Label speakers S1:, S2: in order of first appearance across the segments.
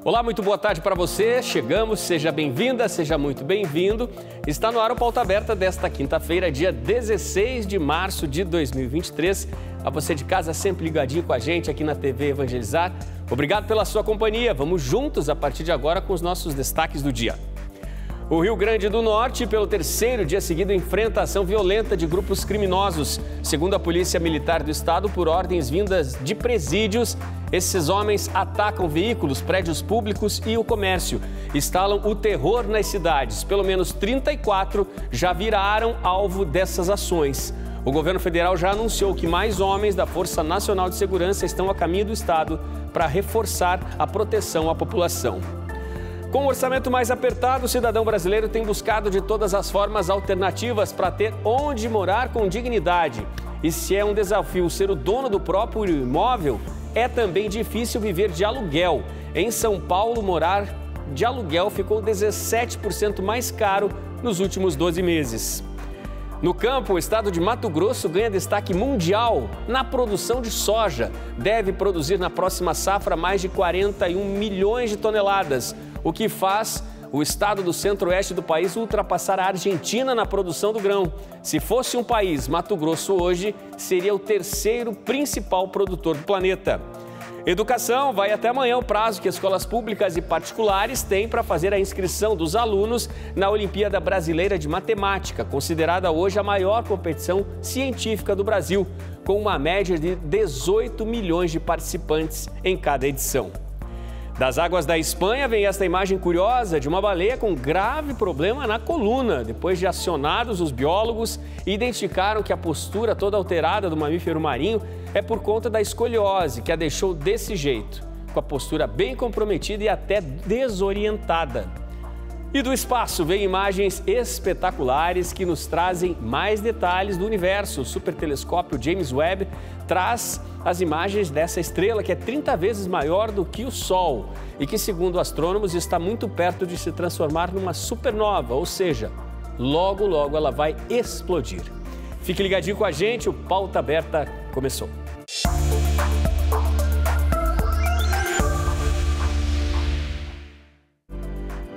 S1: Olá, muito boa tarde para você. Chegamos, seja bem-vinda, seja muito bem-vindo. Está no ar o Pauta Aberta desta quinta-feira, dia 16 de março de 2023. A você de casa sempre ligadinho com a gente aqui na TV Evangelizar. Obrigado pela sua companhia. Vamos juntos a partir de agora com os nossos destaques do dia. O Rio Grande do Norte, pelo terceiro dia seguido, enfrenta ação violenta de grupos criminosos. Segundo a Polícia Militar do Estado, por ordens vindas de presídios, esses homens atacam veículos, prédios públicos e o comércio. Instalam o terror nas cidades. Pelo menos 34 já viraram alvo dessas ações. O governo federal já anunciou que mais homens da Força Nacional de Segurança estão a caminho do Estado para reforçar a proteção à população. Com um orçamento mais apertado, o cidadão brasileiro tem buscado de todas as formas alternativas para ter onde morar com dignidade. E se é um desafio ser o dono do próprio imóvel, é também difícil viver de aluguel. Em São Paulo, morar de aluguel ficou 17% mais caro nos últimos 12 meses. No campo, o estado de Mato Grosso ganha destaque mundial na produção de soja. Deve produzir na próxima safra mais de 41 milhões de toneladas, o que faz o estado do centro-oeste do país ultrapassar a Argentina na produção do grão. Se fosse um país, Mato Grosso hoje seria o terceiro principal produtor do planeta. Educação, vai até amanhã o prazo que escolas públicas e particulares têm para fazer a inscrição dos alunos na Olimpíada Brasileira de Matemática, considerada hoje a maior competição científica do Brasil, com uma média de 18 milhões de participantes em cada edição. Das águas da Espanha vem esta imagem curiosa de uma baleia com grave problema na coluna. Depois de acionados, os biólogos identificaram que a postura toda alterada do mamífero marinho é por conta da escoliose, que a deixou desse jeito, com a postura bem comprometida e até desorientada. E do espaço vem imagens espetaculares que nos trazem mais detalhes do universo. O supertelescópio James Webb traz as imagens dessa estrela que é 30 vezes maior do que o Sol e que, segundo astrônomos, está muito perto de se transformar numa supernova, ou seja, logo, logo ela vai explodir. Fique ligadinho com a gente, o Pauta Aberta começou.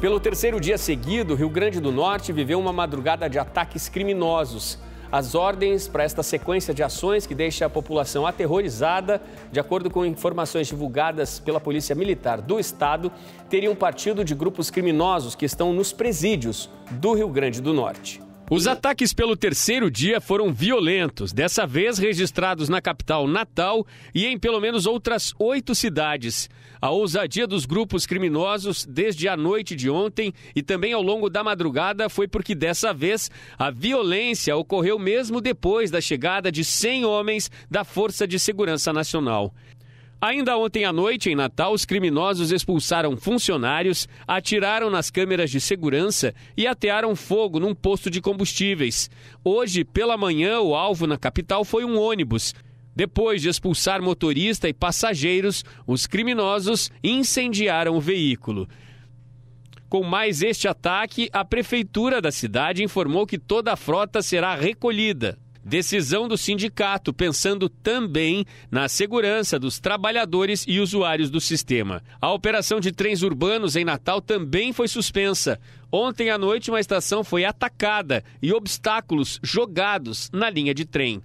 S1: Pelo terceiro dia seguido, o Rio Grande do Norte viveu uma madrugada de ataques criminosos. As ordens para esta sequência de ações que deixa a população aterrorizada, de acordo com informações divulgadas pela Polícia Militar do Estado, teriam partido de grupos criminosos que estão nos presídios do Rio Grande do Norte. Os ataques pelo terceiro dia foram violentos, dessa vez registrados na capital Natal e em pelo menos outras 8 cidades. A ousadia dos grupos criminosos desde a noite de ontem e também ao longo da madrugada foi porque dessa vez a violência ocorreu mesmo depois da chegada de 100 homens da Força de Segurança Nacional. Ainda ontem à noite, em Natal, os criminosos expulsaram funcionários, atiraram nas câmeras de segurança e atearam fogo num posto de combustíveis. Hoje, pela manhã, o alvo na capital foi um ônibus. Depois de expulsar motorista e passageiros, os criminosos incendiaram o veículo. Com mais este ataque, a prefeitura da cidade informou que toda a frota será recolhida. Decisão do sindicato, pensando também na segurança dos trabalhadores e usuários do sistema. A operação de trens urbanos em Natal também foi suspensa. Ontem à noite, uma estação foi atacada e obstáculos jogados na linha de trem.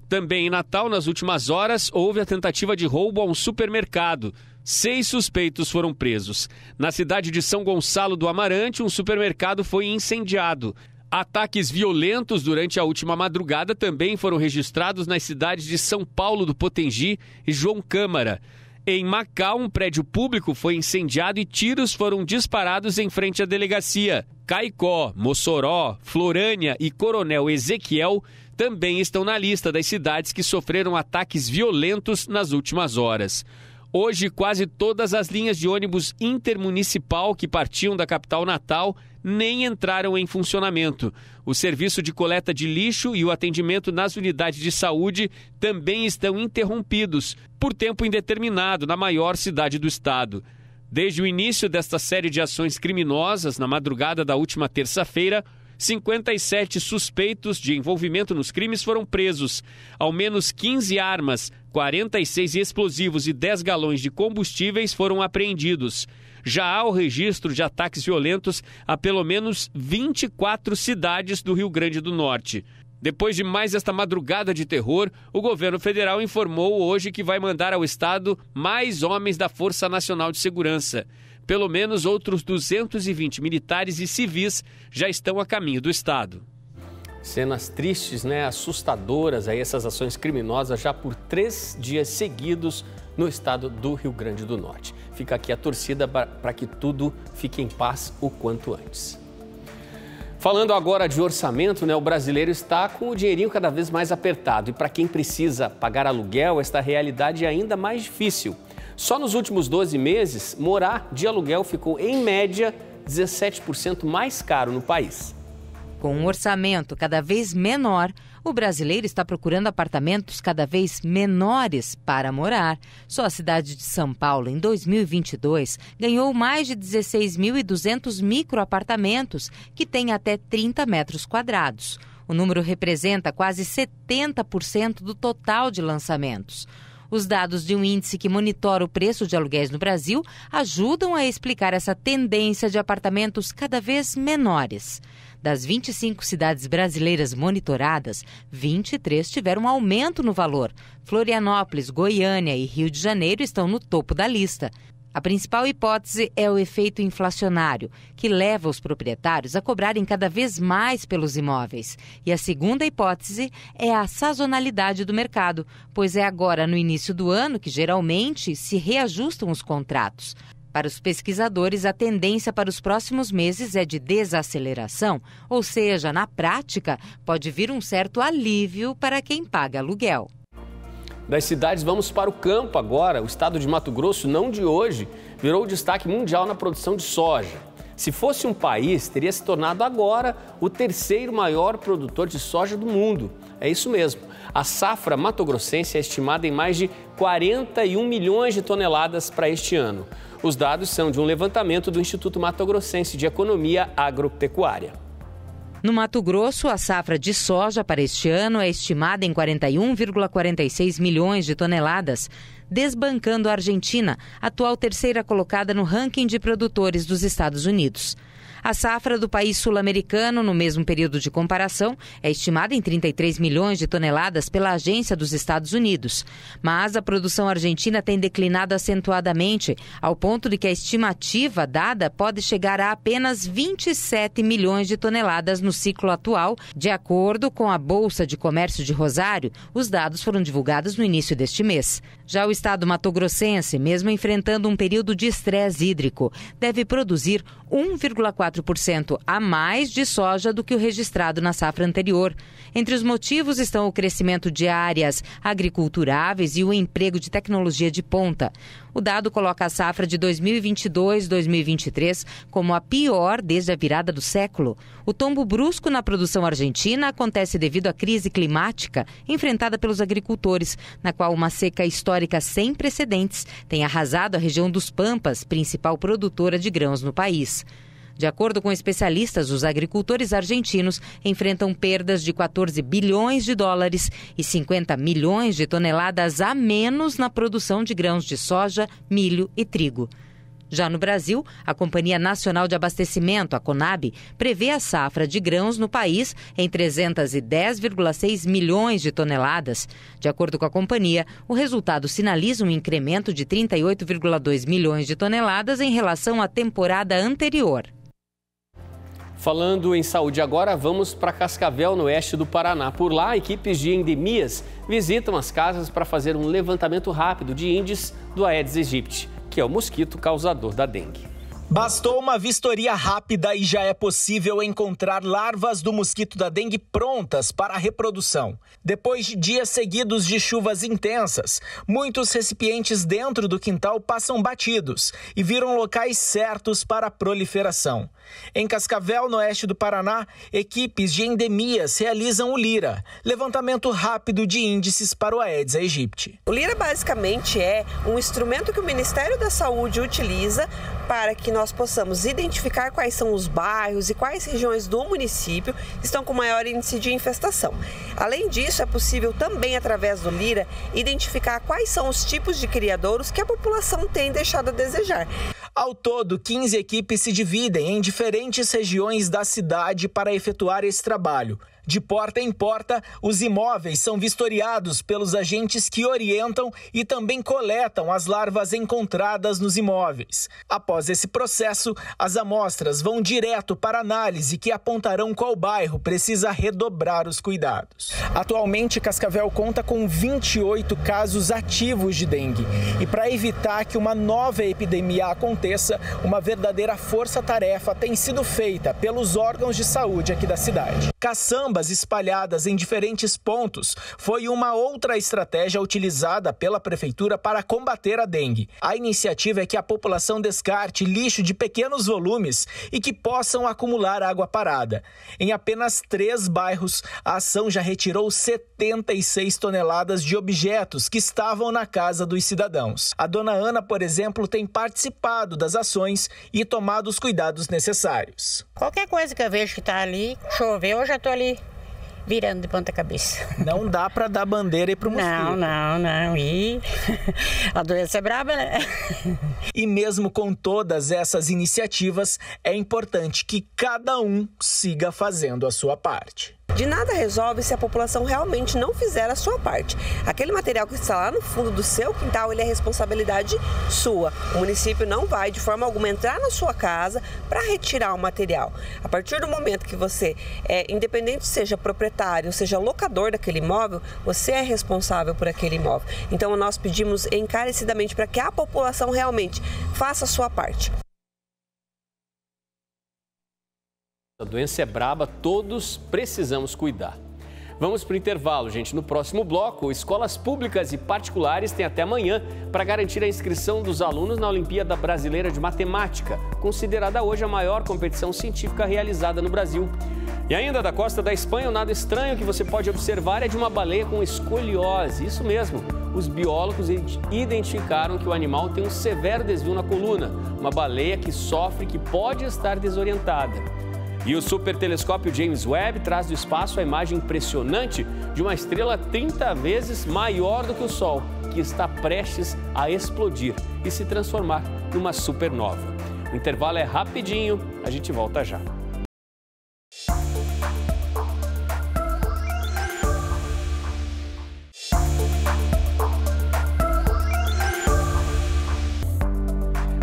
S1: Também em Natal, nas últimas horas, houve a tentativa de roubo a um supermercado. 6 suspeitos foram presos. Na cidade de São Gonçalo do Amarante, um supermercado foi incendiado. Ataques violentos durante a última madrugada também foram registrados nas cidades de São Paulo do Potengi e João Câmara. Em Macau, um prédio público foi incendiado e tiros foram disparados em frente à delegacia. Caicó, Mossoró, Florânia e Coronel Ezequiel também estão na lista das cidades que sofreram ataques violentos nas últimas horas. Hoje, quase todas as linhas de ônibus intermunicipal que partiam da capital Natal nem entraram em funcionamento. O serviço de coleta de lixo e o atendimento nas unidades de saúde também estão interrompidos por tempo indeterminado na maior cidade do estado. Desde o início desta série de ações criminosas, na madrugada da última terça-feira, 57 suspeitos de envolvimento nos crimes foram presos. Ao menos 15 armas, 46 explosivos e 10 galões de combustíveis foram apreendidos. Já há o registro de ataques violentos a pelo menos 24 cidades do Rio Grande do Norte. Depois de mais esta madrugada de terror, o governo federal informou hoje que vai mandar ao estado mais homens da Força Nacional de Segurança. Pelo menos outros 220 militares e civis já estão a caminho do estado. Cenas tristes, assustadoras, essas ações criminosas já por 3 dias seguidos no estado do Rio Grande do Norte. Fica aqui a torcida para que tudo fique em paz o quanto antes. Falando agora de orçamento, o brasileiro está com o dinheirinho cada vez mais apertado. E para quem precisa pagar aluguel, esta realidade é ainda mais difícil. Só nos últimos 12 meses, morar de aluguel ficou, em média, 17% mais caro no país.
S2: Com um orçamento cada vez menor, o brasileiro está procurando apartamentos cada vez menores para morar. Só a cidade de São Paulo, em 2022, ganhou mais de 16.200 microapartamentos, que têm até 30 metros quadrados. O número representa quase 70% do total de lançamentos. Os dados de um índice que monitora o preço de aluguéis no Brasil ajudam a explicar essa tendência de apartamentos cada vez menores. Das 25 cidades brasileiras monitoradas, 23 tiveram um aumento no valor. Florianópolis, Goiânia e Rio de Janeiro estão no topo da lista. A principal hipótese é o efeito inflacionário, que leva os proprietários a cobrarem cada vez mais pelos imóveis. E a segunda hipótese é a sazonalidade do mercado, pois é agora no início do ano que geralmente se reajustam os contratos. Para os pesquisadores, a tendência para os próximos meses é de desaceleração, ou seja, na prática, pode vir um certo alívio para quem paga aluguel.
S1: Das cidades, vamos para o campo agora. O estado de Mato Grosso, não de hoje, virou destaque mundial na produção de soja. Se fosse um país, teria se tornado agora o 3º maior produtor de soja do mundo. É isso mesmo. A safra matogrossense é estimada em mais de 41 milhões de toneladas para este ano. Os dados são de um levantamento do Instituto Mato Grossense de Economia Agropecuária.
S2: No Mato Grosso, a safra de soja para este ano é estimada em 41,46 milhões de toneladas, desbancando a Argentina, atual 3ª colocada no ranking de produtores dos Estados Unidos. A safra do país sul-americano, no mesmo período de comparação, é estimada em 33 milhões de toneladas pela Agência dos Estados Unidos. Mas a produção argentina tem declinado acentuadamente, ao ponto de que a estimativa dada pode chegar a apenas 27 milhões de toneladas no ciclo atual. De acordo com a Bolsa de Comércio de Rosário, os dados foram divulgados no início deste mês. Já o estado matogrossense, mesmo enfrentando um período de estresse hídrico, deve produzir 1,4% a mais de soja do que o registrado na safra anterior. Entre os motivos estão o crescimento de áreas agriculturáveis e o emprego de tecnologia de ponta. O dado coloca a safra de 2022-2023 como a pior desde a virada do século. O tombo brusco na produção argentina acontece devido à crise climática enfrentada pelos agricultores, na qual uma seca histórica sem precedentes tem arrasado a região dos Pampas, principal produtora de grãos no país. De acordo com especialistas, os agricultores argentinos enfrentam perdas de 14 bilhões de dólares e 50 milhões de toneladas a menos na produção de grãos de soja, milho e trigo. Já no Brasil, a Companhia Nacional de Abastecimento, a Conab, prevê a safra de grãos no país em 310,6 milhões de toneladas. De acordo com a companhia, o resultado sinaliza um incremento de 38,2 milhões de toneladas em relação à temporada anterior.
S1: Falando em saúde agora, vamos para Cascavel, no oeste do Paraná. Por lá, equipes de endemias visitam as casas para fazer um levantamento rápido de índices do Aedes aegypti, que é o mosquito causador da dengue.
S3: Bastou uma vistoria rápida e já é possível encontrar larvas do mosquito da dengue prontas para a reprodução. Depois de dias seguidos de chuvas intensas, muitos recipientes dentro do quintal passam batidos e viram locais certos para a proliferação. Em Cascavel, no oeste do Paraná, equipes de endemias realizam o LIRA, levantamento rápido de índices para o Aedes aegypti.
S4: O LIRA basicamente é um instrumento que o Ministério da Saúde utiliza para que nós possamos identificar quais são os bairros e quais regiões do município estão com maior índice de infestação. Além disso, é possível também, através do Lira, identificar quais são os tipos de criadouros que a população tem deixado a desejar.
S3: Ao todo, 15 equipes se dividem em diferentes regiões da cidade para efetuar esse trabalho. De porta em porta, os imóveis são vistoriados pelos agentes que orientam e também coletam as larvas encontradas nos imóveis. Após esse processo, as amostras vão direto para análise que apontarão qual bairro precisa redobrar os cuidados. Atualmente, Cascavel conta com 28 casos ativos de dengue. E para evitar que uma nova epidemia aconteça, uma verdadeira força-tarefa tem sido feita pelos órgãos de saúde aqui da cidade. Caçambas espalhadas em diferentes pontos foi uma outra estratégia utilizada pela prefeitura para combater a dengue. A iniciativa é que a população descarte lixo de pequenos volumes e que possam acumular água parada. Em apenas 3 bairros, a ação já retirou 76 toneladas de objetos que estavam na casa dos cidadãos. A dona Ana, por exemplo, tem participado das ações e tomado os cuidados necessários.
S5: Qualquer coisa que eu vejo que está ali, choveu, eu já estou ali virando de ponta cabeça.
S3: Não dá para dar bandeira e ir pro mosquito.
S5: Não. E a doença é braba, né?
S3: E mesmo com todas essas iniciativas, é importante que cada um siga fazendo a sua parte.
S4: De nada resolve se a população realmente não fizer a sua parte. Aquele material que está lá no fundo do seu quintal, ele é responsabilidade sua. O município não vai, de forma alguma, entrar na sua casa para retirar o material. A partir do momento que você independente seja proprietário, seja locador daquele imóvel, você é responsável por aquele imóvel. Então, nós pedimos encarecidamente para que a população realmente faça a sua parte.
S1: A doença é braba, todos precisamos cuidar. Vamos para o intervalo, gente. No próximo bloco, escolas públicas e particulares têm até amanhã para garantir a inscrição dos alunos na Olimpíada Brasileira de Matemática, considerada hoje a maior competição científica realizada no Brasil. E ainda da costa da Espanha, o nada estranho que você pode observar é de uma baleia com escoliose. Isso mesmo, os biólogos identificaram que o animal tem um severo desvio na coluna, uma baleia que sofre, que pode estar desorientada. E o supertelescópio James Webb traz do espaço a imagem impressionante de uma estrela 30 vezes maior do que o Sol, que está prestes a explodir e se transformar numa supernova. O intervalo é rapidinho, a gente volta já.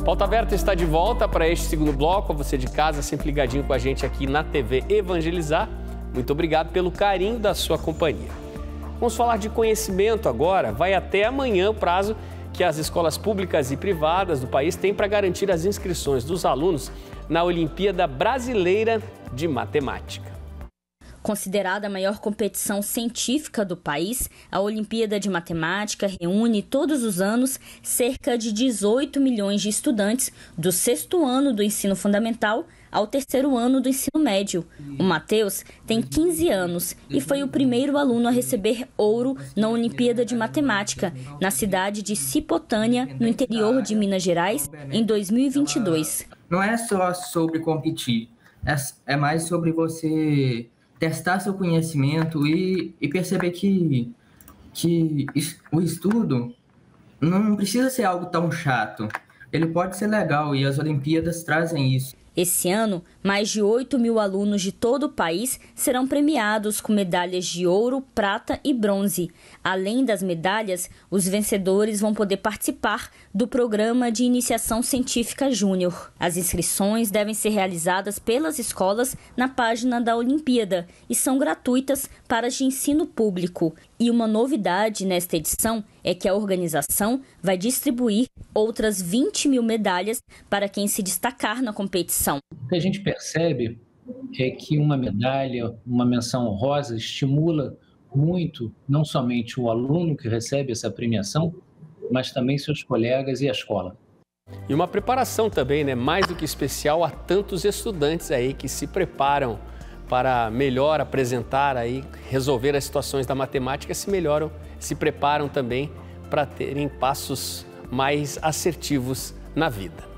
S1: Pauta Aberta está de volta para este segundo bloco. Você de casa, sempre ligadinho com a gente aqui na TV Evangelizar. Muito obrigado pelo carinho da sua companhia. Vamos falar de conhecimento agora. Vai até amanhã o prazo que as escolas públicas e privadas do país têm para garantir as inscrições dos alunos na Olimpíada Brasileira de Matemática.
S6: Considerada a maior competição científica do país, a Olimpíada de Matemática reúne todos os anos cerca de 18 milhões de estudantes do 6º ano do ensino fundamental ao 3º ano do ensino médio. O Matheus tem 15 anos e foi o primeiro aluno a receber ouro na Olimpíada de Matemática, na cidade de Cipotânia, no interior de Minas Gerais, em 2022.
S7: Não é só sobre competir, é mais sobre você testar seu conhecimento e perceber que o estudo não precisa ser algo tão chato. Ele pode ser legal e as Olimpíadas trazem isso.
S6: Esse ano, mais de 8 mil alunos de todo o país serão premiados com medalhas de ouro, prata e bronze. Além das medalhas, os vencedores vão poder participar do Programa de Iniciação Científica Júnior. As inscrições devem ser realizadas pelas escolas na página da Olimpíada e são gratuitas para as de ensino público. E uma novidade nesta edição é que a organização vai distribuir outras 20 mil medalhas para quem se destacar na competição.
S8: O que a gente percebe é que uma medalha, uma menção honrosa estimula muito não somente o aluno que recebe essa premiação, mas também seus colegas e a escola.
S1: E uma preparação também, né? Mais do que especial a tantos estudantes aí que se preparam para melhor apresentar aí, resolver as situações da matemática, se preparam também para terem passos mais assertivos na vida.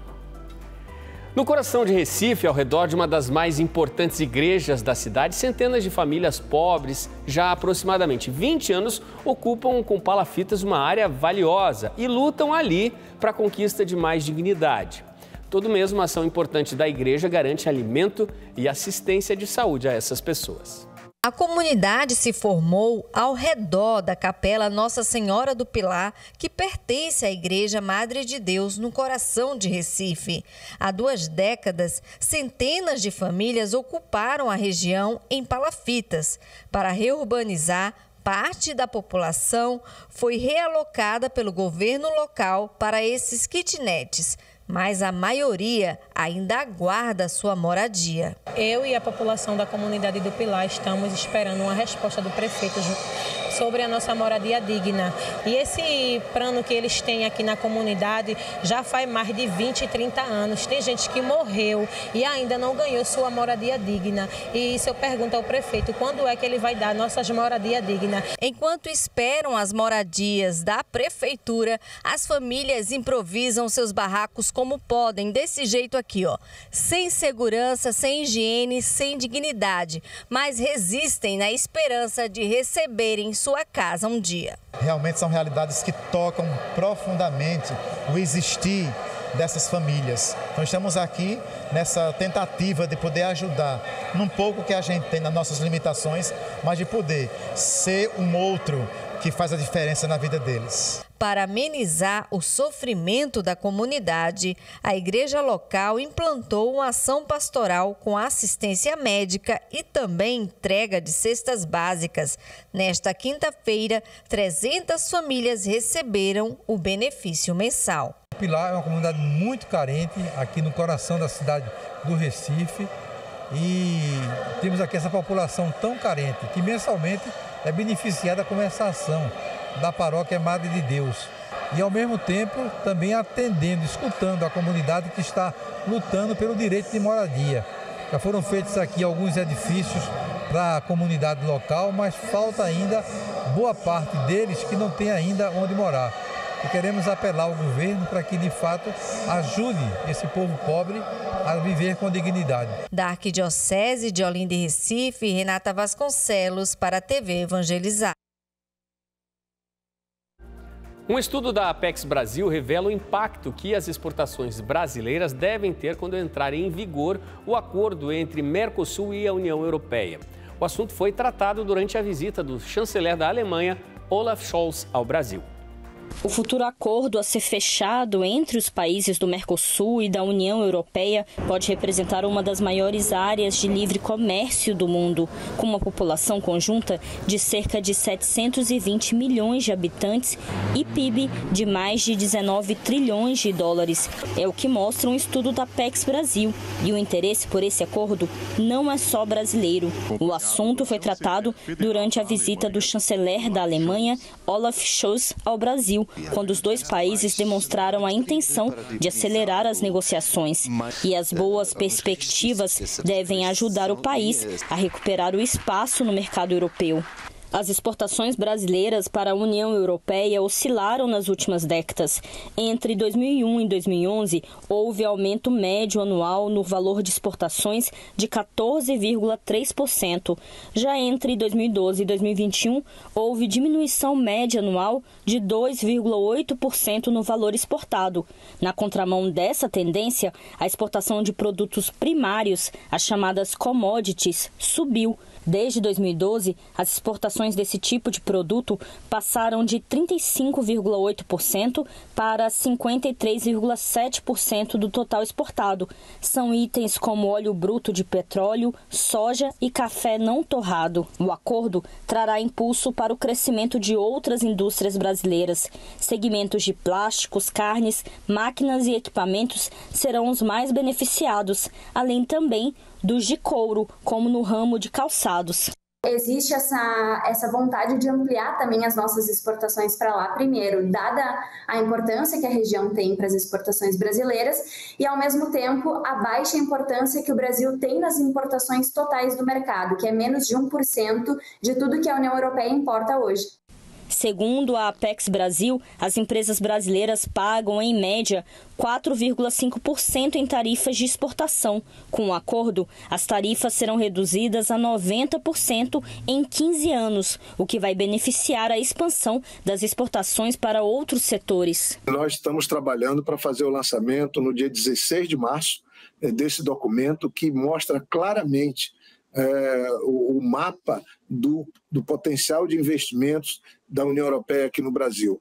S1: No coração de Recife, ao redor de uma das mais importantes igrejas da cidade, centenas de famílias pobres, já há aproximadamente 20 anos, ocupam com palafitas uma área valiosa e lutam ali para a conquista de mais dignidade. Todo mês, uma ação importante da igreja garante alimento e assistência de saúde a essas pessoas.
S9: A comunidade se formou ao redor da Capela Nossa Senhora do Pilar, que pertence à Igreja Madre de Deus, no coração de Recife. Há 2 décadas, centenas de famílias ocuparam a região em palafitas. Para reurbanizar, parte da população foi realocada pelo governo local para esses kitnets, mas a maioria ainda aguarda sua moradia.
S10: Eu e a população da comunidade do Pilar estamos esperando uma resposta do prefeito sobre a nossa moradia digna. E esse plano que eles têm aqui na comunidade já faz mais de 20 e 30 anos. Tem gente que morreu e ainda não ganhou sua moradia digna. E isso eu pergunto ao prefeito, quando é que ele vai dar nossas moradias dignas?
S9: Enquanto esperam as moradias da prefeitura, as famílias improvisam seus barracos como podem, desse jeito aqui, ó, sem segurança, sem higiene, sem dignidade, mas resistem na esperança de receberem sua casa um dia.
S11: Realmente são realidades que tocam profundamente o existir dessas famílias. Então estamos aqui nessa tentativa de poder ajudar num pouco que a gente tem nas nossas limitações, mas de poder ser um outro que faz a diferença na vida deles.
S9: Para amenizar o sofrimento da comunidade, a igreja local implantou uma ação pastoral com assistência médica e também entrega de cestas básicas. Nesta quinta-feira, 300 famílias receberam o benefício mensal.
S12: Pilar é uma comunidade muito carente aqui no coração da cidade do Recife e temos aqui essa população tão carente que mensalmente é beneficiada com essa ação da Paróquia Madre de Deus e ao mesmo tempo também atendendo, escutando a comunidade que está lutando pelo direito de moradia. Já foram feitos aqui alguns edifícios para a comunidade local, mas falta ainda boa parte deles que não tem ainda onde morar. E queremos apelar ao governo para que, de fato, ajude esse povo pobre a viver com dignidade.
S9: Da Arquidiocese de Olinda e Recife, Renata Vasconcelos para a TV Evangelizar.
S1: Um estudo da Apex Brasil revela o impacto que as exportações brasileiras devem ter quando entrar em vigor o acordo entre Mercosul e a União Europeia. O assunto foi tratado durante a visita do chanceler da Alemanha, Olaf Scholz, ao Brasil.
S6: O futuro acordo a ser fechado entre os países do Mercosul e da União Europeia pode representar uma das maiores áreas de livre comércio do mundo, com uma população conjunta de cerca de 720 milhões de habitantes e PIB de mais de 19 trilhões de dólares. É o que mostra um estudo da Apex Brasil. E o interesse por esse acordo não é só brasileiro. O assunto foi tratado durante a visita do chanceler da Alemanha, Olaf Scholz, ao Brasil, quando os 2 países demonstraram a intenção de acelerar as negociações. E as boas perspectivas devem ajudar o país a recuperar o espaço no mercado europeu. As exportações brasileiras para a União Europeia oscilaram nas últimas décadas. Entre 2001 e 2011, houve aumento médio anual no valor de exportações de 14,3%. Já entre 2012 e 2021, houve diminuição média anual de 2,8% no valor exportado. Na contramão dessa tendência, a exportação de produtos primários, as chamadas commodities, subiu. Desde 2012, as exportações desse tipo de produto passaram de 35,8% para 53,7% do total exportado. São itens como óleo bruto de petróleo, soja e café não torrado. O acordo trará impulso para o crescimento de outras indústrias brasileiras. Segmentos de plásticos, carnes, máquinas e equipamentos serão os mais beneficiados, além também dos de couro, como no ramo de calçados.
S13: Existe essa vontade de ampliar também as nossas exportações para lá, primeiro, dada a importância que a região tem para as exportações brasileiras e, ao mesmo tempo, a baixa importância que o Brasil tem nas importações totais do mercado, que é menos de 1% de tudo que a União Europeia importa hoje.
S6: Segundo a Apex Brasil, as empresas brasileiras pagam, em média, 4,5% em tarifas de exportação. Com o acordo, as tarifas serão reduzidas a 90% em 15 anos, o que vai beneficiar a expansão das exportações para outros setores.
S14: Nós estamos trabalhando para fazer o lançamento no dia 16 de março desse documento que mostra claramente o mapa do potencial de investimentos da União Europeia aqui no Brasil.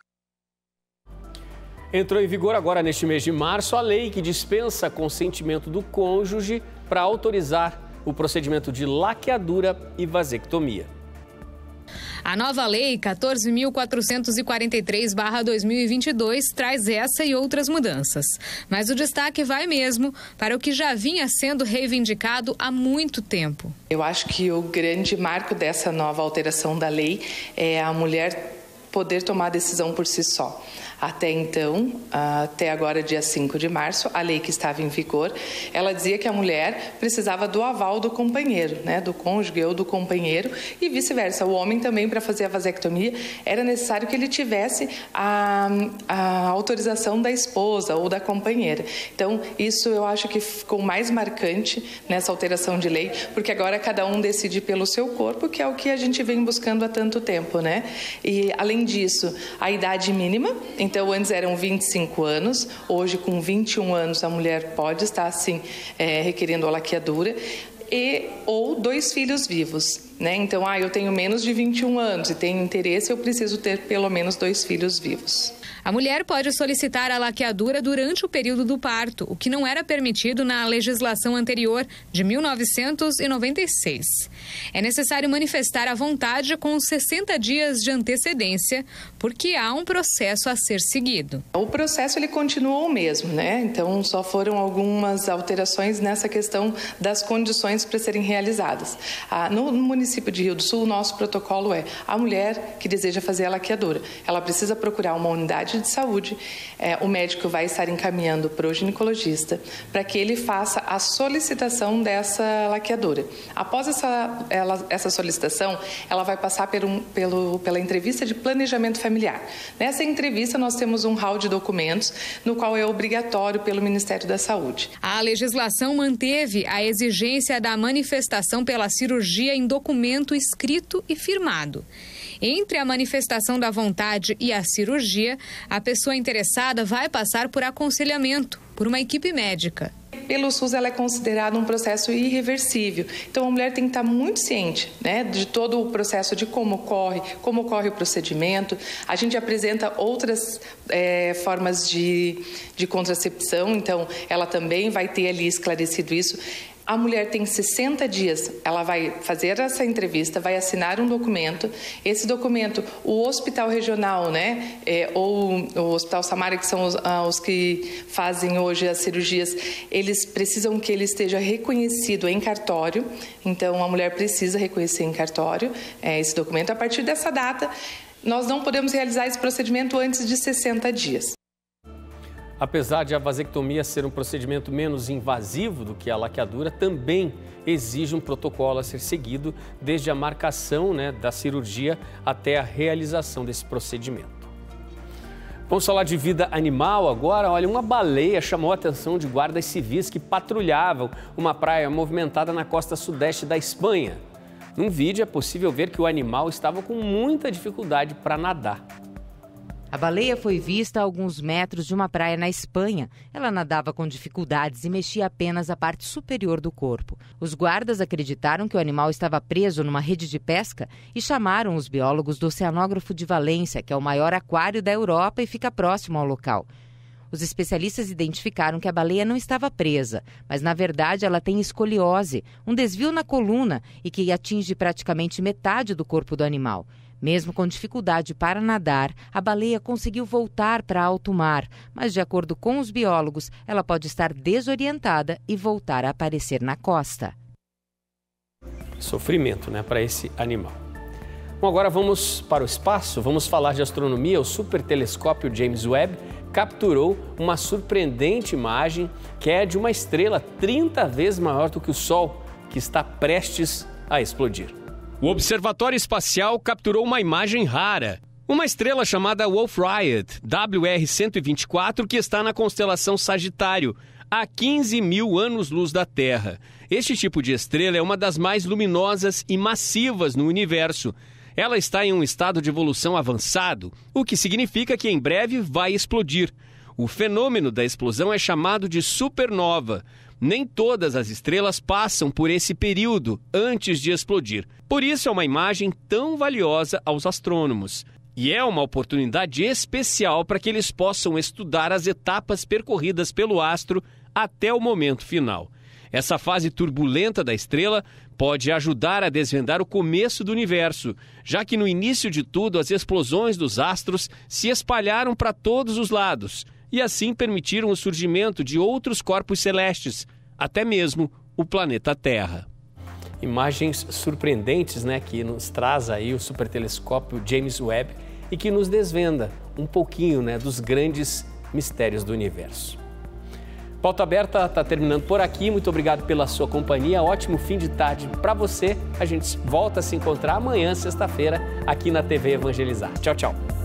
S1: Entrou em vigor agora, neste mês de março, a lei que dispensa consentimento do cônjuge para autorizar o procedimento de laqueadura e vasectomia.
S15: A nova lei 14.443/2022 traz essa e outras mudanças. Mas o destaque vai mesmo para o que já vinha sendo reivindicado há muito tempo.
S16: Eu acho que o grande marco dessa nova alteração da lei é a mulher poder tomar a decisão por si só. Até então, até agora, dia 5 de março, a lei que estava em vigor, ela dizia que a mulher precisava do aval do companheiro, né, do cônjuge ou do companheiro, e vice-versa. O homem também, para fazer a vasectomia, era necessário que ele tivesse a autorização da esposa ou da companheira. Então, isso eu acho que ficou mais marcante nessa alteração de lei, porque agora cada um decide pelo seu corpo, que é o que a gente vem buscando há tanto tempo, né? E, além disso, a idade mínima. Então, antes eram 25 anos, hoje com 21 anos a mulher pode estar, sim, requerendo a laqueadura, ou 2 filhos vivos, né? Então, eu tenho menos de 21 anos e tenho interesse, eu preciso ter pelo menos 2 filhos vivos.
S15: A mulher pode solicitar a laqueadura durante o período do parto, o que não era permitido na legislação anterior, de 1996. É necessário manifestar a vontade com 60 dias de antecedência, porque há um processo a ser seguido.
S16: O processo ele continuou o mesmo, né? Então, só foram algumas alterações nessa questão das condições para serem realizadas. No município de Rio do Sul, o nosso protocolo é a mulher que deseja fazer a laqueadura. Ela precisa procurar uma unidade de saúde, o médico vai estar encaminhando para o ginecologista para que ele faça a solicitação dessa laqueadura. Após essa solicitação, ela vai passar pela entrevista de planejamento familiar. Nessa entrevista, nós temos um hall de documentos, no qual é obrigatório pelo Ministério da Saúde.
S15: A legislação manteve a exigência da manifestação pela cirurgia em documento escrito e firmado. Entre a manifestação da vontade e a cirurgia, a pessoa interessada vai passar por aconselhamento por uma equipe médica.
S16: Pelo SUS, ela é considerada um processo irreversível. Então, a mulher tem que estar muito ciente, né, de todo o processo, de como ocorre o procedimento. A gente apresenta outras formas de contracepção, então ela também vai ter ali esclarecido isso. A mulher tem 60 dias, ela vai fazer essa entrevista, vai assinar um documento. Esse documento, o hospital regional, né, ou o Hospital Samara, que são os que fazem hoje as cirurgias, eles precisam que ele esteja reconhecido em cartório. Então, a mulher precisa reconhecer em cartório esse documento. A partir dessa data, nós não podemos realizar esse procedimento antes de 60 dias.
S1: Apesar de a vasectomia ser um procedimento menos invasivo do que a laqueadura, também exige um protocolo a ser seguido desde a marcação, da cirurgia até a realização desse procedimento. Vamos falar de vida animal agora. Olha, uma baleia chamou a atenção de guardas civis que patrulhavam uma praia movimentada na costa sudeste da Espanha. Num vídeo é possível ver que o animal estava com muita dificuldade para nadar.
S2: A baleia foi vista a alguns metros de uma praia na Espanha. Ela nadava com dificuldades e mexia apenas a parte superior do corpo. Os guardas acreditaram que o animal estava preso numa rede de pesca e chamaram os biólogos do Oceanógrafo de Valência, que é o maior aquário da Europa e fica próximo ao local. Os especialistas identificaram que a baleia não estava presa, mas na verdade ela tem escoliose, um desvio na coluna e que atinge praticamente metade do corpo do animal. Mesmo com dificuldade para nadar, a baleia conseguiu voltar para alto mar, mas de acordo com os biólogos, ela pode estar desorientada e voltar a aparecer na costa.
S1: Sofrimento, para esse animal. Bom, agora vamos para o espaço, vamos falar de astronomia. O supertelescópio James Webb capturou uma surpreendente imagem que é de uma estrela 30 vezes maior do que o Sol, que está prestes a explodir. O Observatório Espacial capturou uma imagem rara. Uma estrela chamada Wolf Rayet, WR-124, que está na constelação Sagitário, a 15 mil anos-luz da Terra. Este tipo de estrela é uma das mais luminosas e massivas no universo. Ela está em um estado de evolução avançado, o que significa que em breve vai explodir. O fenômeno da explosão é chamado de supernova. Nem todas as estrelas passam por esse período antes de explodir. Por isso é uma imagem tão valiosa aos astrônomos. E é uma oportunidade especial para que eles possam estudar as etapas percorridas pelo astro até o momento final. Essa fase turbulenta da estrela pode ajudar a desvendar o começo do universo, já que no início de tudo as explosões dos astros se espalharam para todos os lados e assim permitiram o surgimento de outros corpos celestes, até mesmo o planeta Terra. Imagens surpreendentes, né, que nos traz aí o supertelescópio James Webb e que nos desvenda um pouquinho, né, dos grandes mistérios do universo. Pauta Aberta está terminando por aqui. Muito obrigado pela sua companhia. Ótimo fim de tarde para você. A gente volta a se encontrar amanhã, sexta-feira, aqui na TV Evangelizar. Tchau, tchau.